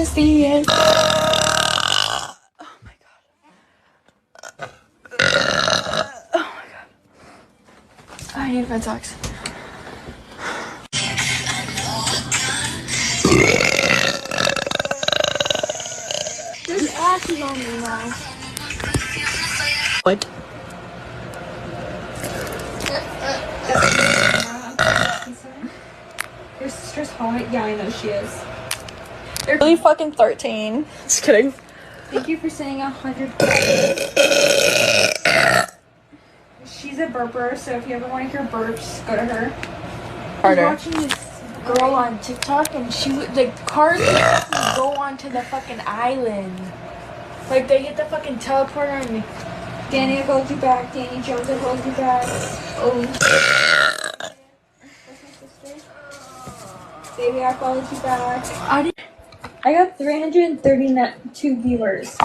is the end. Oh my god. Oh my god. I need red socks. There's ashes on me now. What? Your sister's hot? Yeah, I know she is. They're really fucking 13. Just kidding. Thank you for saying 100. She's a burper, so if you ever want to hear burps, go to her. Harder. I was watching this girl on TikTok, and she would, like, cars would go onto the fucking island. Like, they hit the fucking teleporter, and Danny, I called you back. Danny Jones, I called you back. Oh. That's my sister. Baby, I followed you back. I got 332 viewers.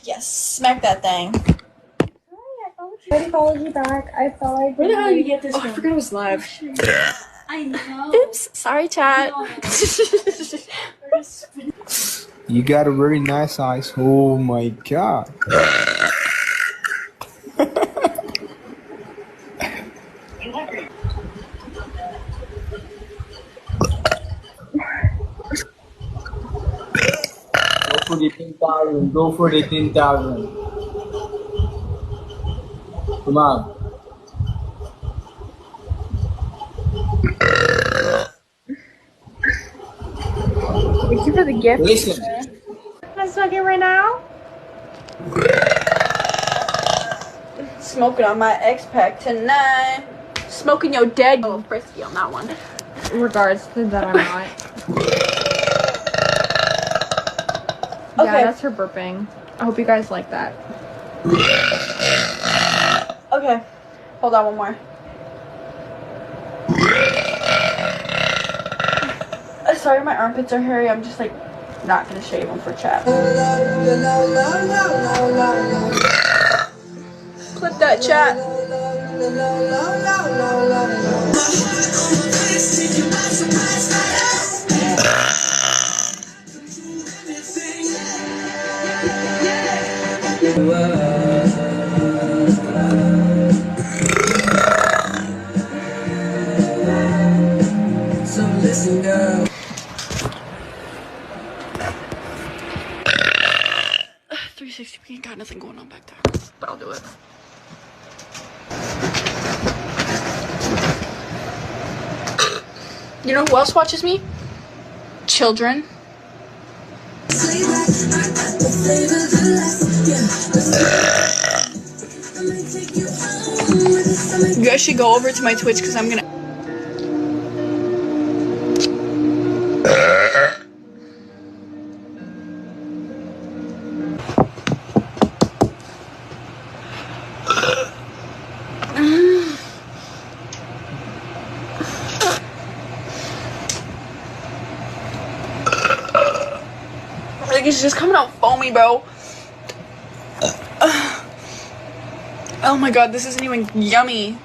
Yes, smack that thing. I already followed you back. I followed. Where the hell did you get this from? I forgot it was live. I know. Oops, sorry, chat. You got a very nice eyes. Oh my god. Go for the 10,000. Go for the 10,000. Come on. Thank you for the gift. Listen. I'm smoking right now. Smoking on my X-Pack tonight. Smoking your dead. Oh, frisky on that one. Regards to that, I'm not. Okay. Yeah, that's her burping. I hope you guys like that. Okay. Hold on, one more. Sorry, my armpits are hairy. I'm just like not gonna shave them for chat. Clip that, chat. So listen, girl. 360. We ain't got nothing going on back there, but I'll do it. You know who else watches me? Children. You guys should go over to my Twitch because I'm gonna. Like it's just coming out foamy, bro. Oh my god, this isn't even yummy.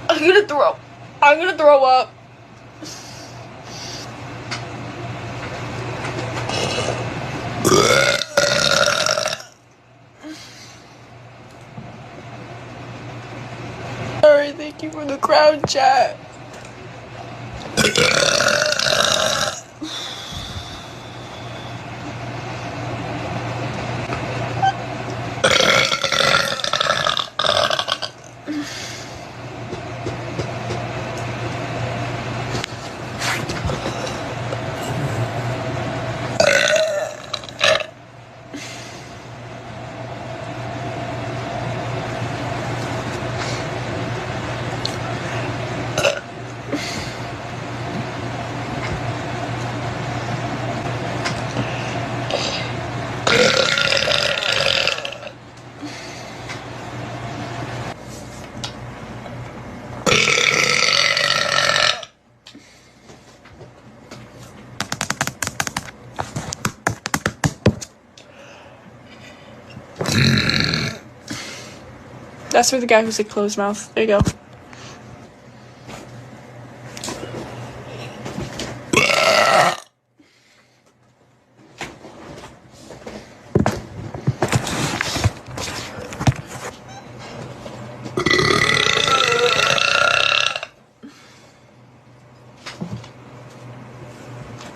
I'm gonna throw up. Alright, thank you for the crowd chat. That's for the guy who's like closed mouth. There you go.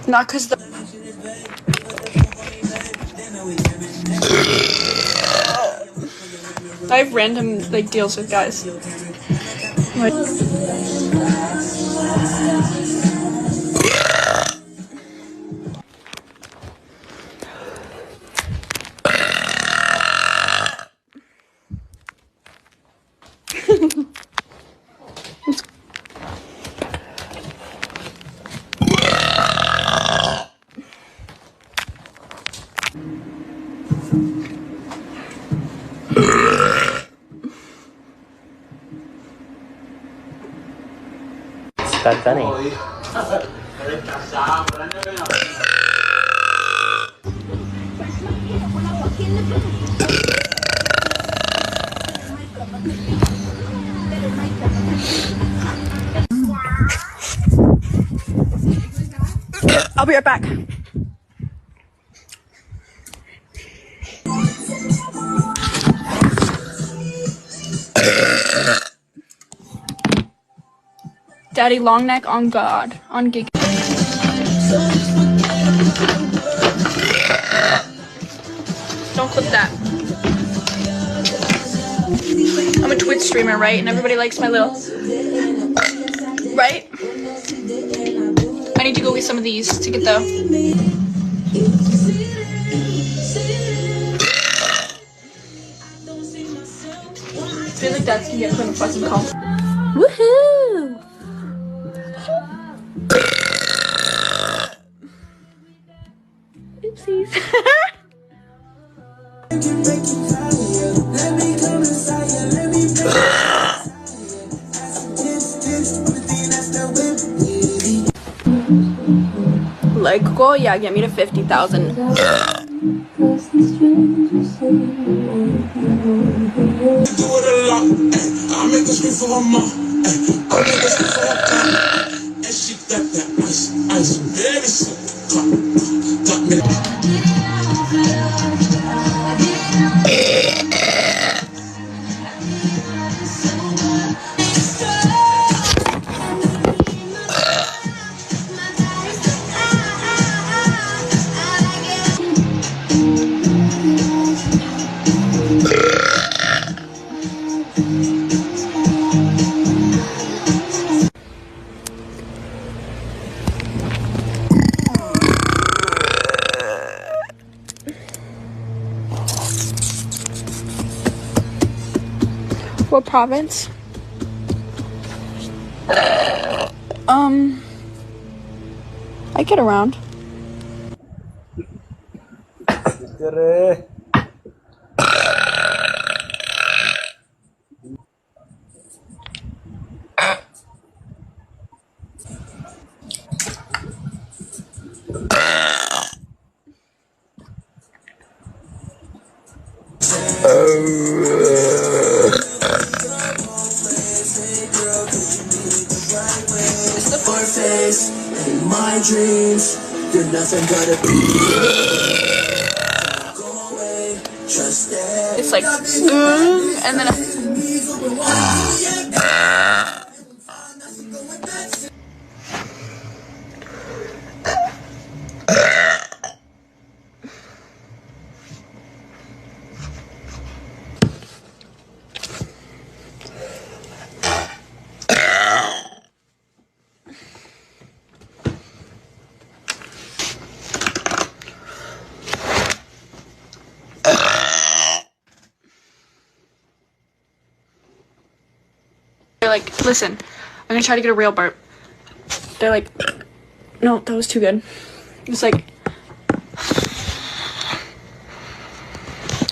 Not because the I have random like deals with guys. Like, Bad Bunny. I'll be right back. Daddy long neck on God. On gig. Don't clip that. I'm a Twitch streamer, right? And everybody likes my little... Right? I need to go get some of these to get the... I feel like that's gonna get put in a fucking call. Woohoo! Oopsies. Like Goya, get me to 50,000. What province? I get around. In my dreams, you're nothing but a go away, trust it. It's like, and then they're like, listen, I'm gonna try to get a real burp. They're like, no, that was too good. It's like,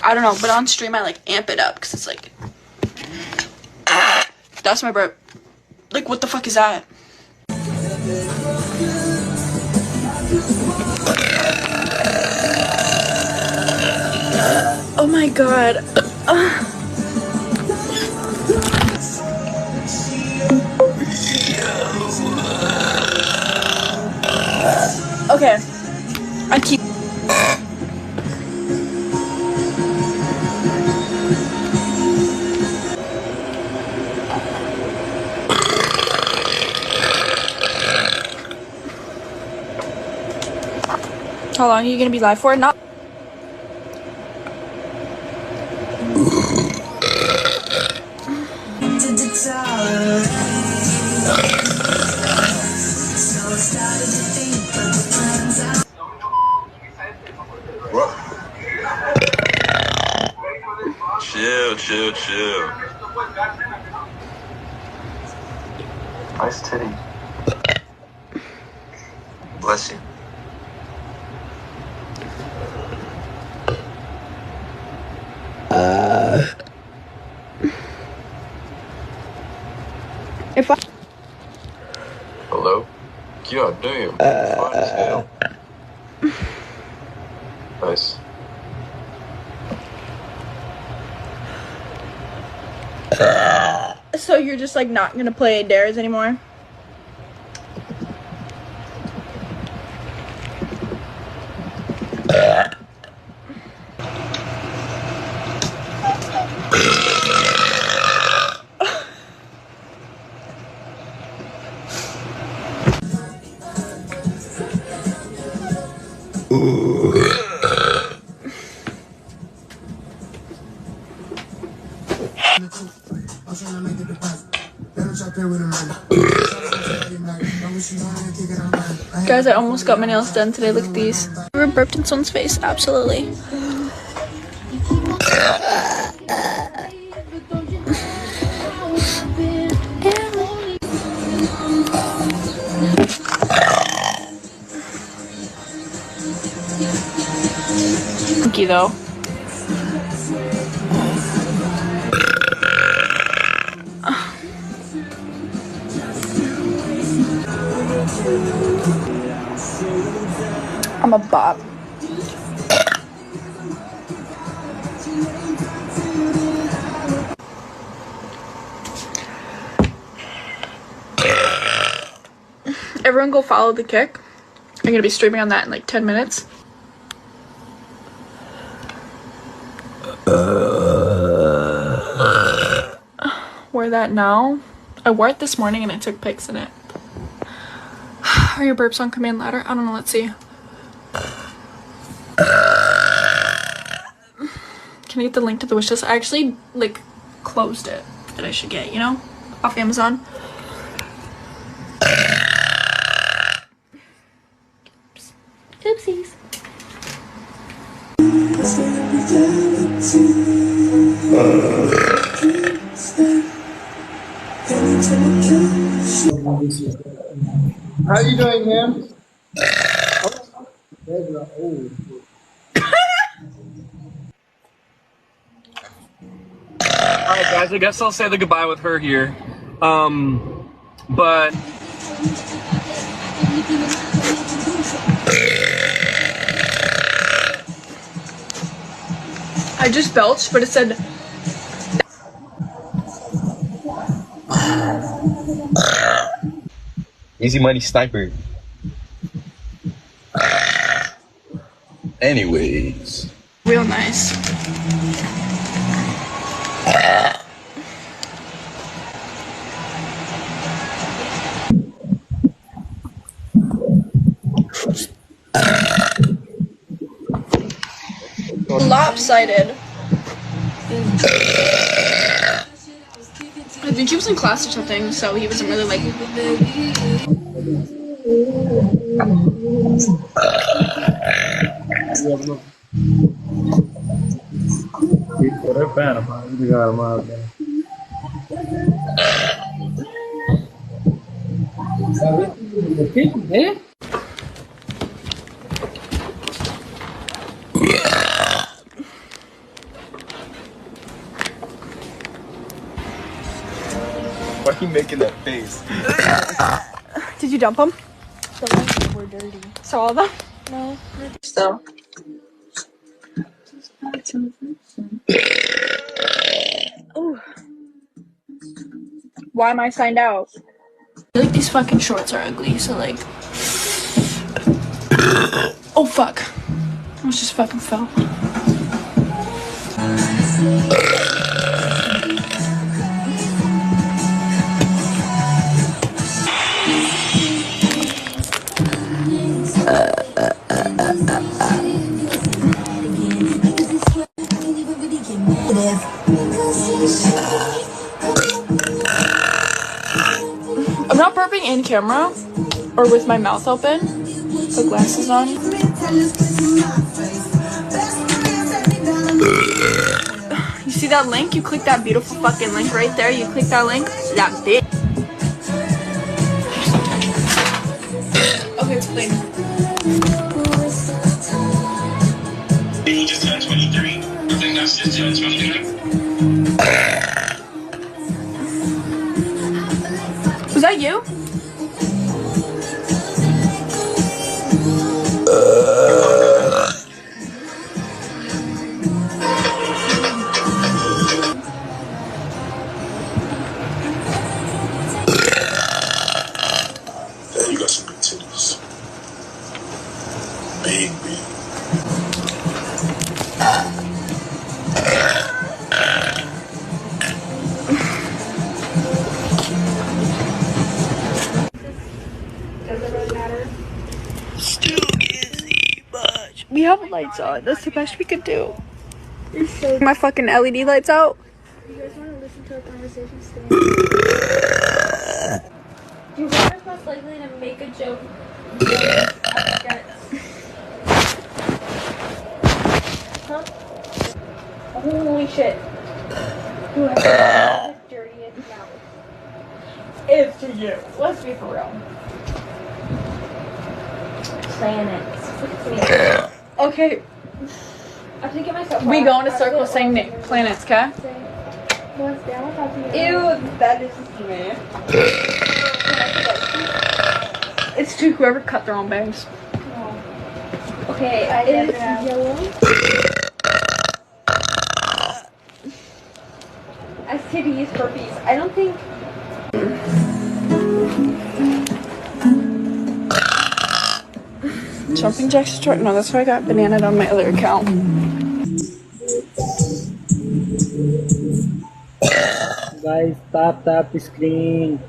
I don't know, but on stream I like amp it up because it's like, that's my burp. Like, what the fuck is that? Oh my god. Okay. I keep. How long are you gonna be live for? Not. Chill. Nice titty. Bless you. If I. Hello? God damn. Fine as hell. Nice. So you're just like not gonna play Dares anymore? Guys, I almost got my nails done today. Look at these. We were burped in someone's face. Absolutely. Funky though. I'm a bop. Everyone go follow the kick. I'm gonna be streaming on that in like 10 minutes. Wear that now. I wore it this morning and I took pics in it. Are your burps on command ladder? I don't know, let's see. Can I get the link to the wishlist? I actually like closed it that I should get, you know, off Amazon. Oopsies. How you doing, ma'am? Alright guys, I guess I'll say the goodbye with her here. But I just belched, but it said Easy money sniper. Anyways. real nice. Lopsided. I think he was in class or something, so he wasn't really like. Why are you making that face? Did you dump him? The ones were dirty. So all of them? No. So. Ooh. Why am I signed out? I feel like these fucking shorts are ugly, so like. Oh fuck. I almost just fucking fell. I'm not burping in camera or with my mouth open. Put glasses on. You see that link? You click that beautiful fucking link right there. You click that link. That bitch. Okay, it's clean. You just turned 23. I think that's just turned 23. Was that you? Yeah, you got some good titties. Big, big. Does it really matter? Still busy, but we have lights on. That's the best we could do. You're so. My fucking LED lights out. You guys want to listen to our conversation today? You are most likely to make a joke. Huh? Holy shit. Who has the dirtiest mouth? It's to you. Let's be for real. Planets. Okay, I have to get myself. we go in a circle saying planets, okay? Once down, I'll talk to you. Ew, that is me. It's to whoever cut their own bangs. Okay, it is yellow. STDs, herpes. I don't think. Jumping jacks short. No, that's why I got bananaed on my other account. Guys, tap the screen.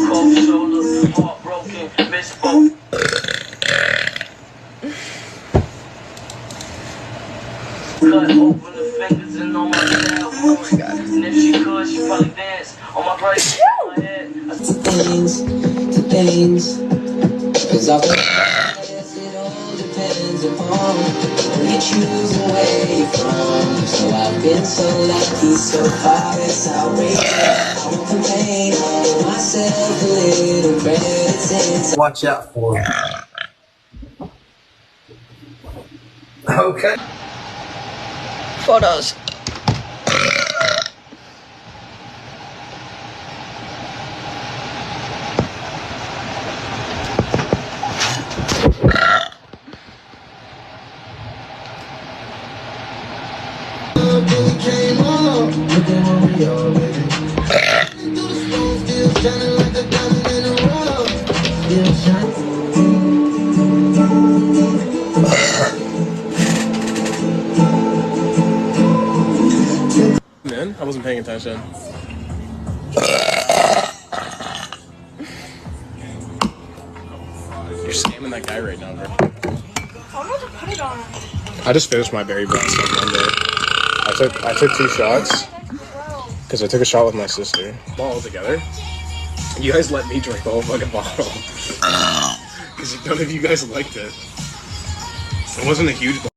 Cold shoulder, heartbroken, misspoke. Cut open the fingers and on my nail. Oh my god. And if she could, she'd probably dance on my right side of my head. Things, cause I guess it all depends upon who you choose and where you're from. So I've been so lucky so far, it's outrageous. I won't complain, I'll give myself a little credit since Watch out for him. Okay. Photos. came on. Look at where we are, baby. Through the smoke, still shining like a diamond in the rough. Still shining. Man, I wasn't paying attention. You're scamming that guy right now, bro. I'm about to put it on. I just finished my berry blast on Monday. I took 2 shots because I took a shot with my sister. All together. You guys let me drink the whole fucking bottle because none of you guys liked it. It wasn't a huge bottle.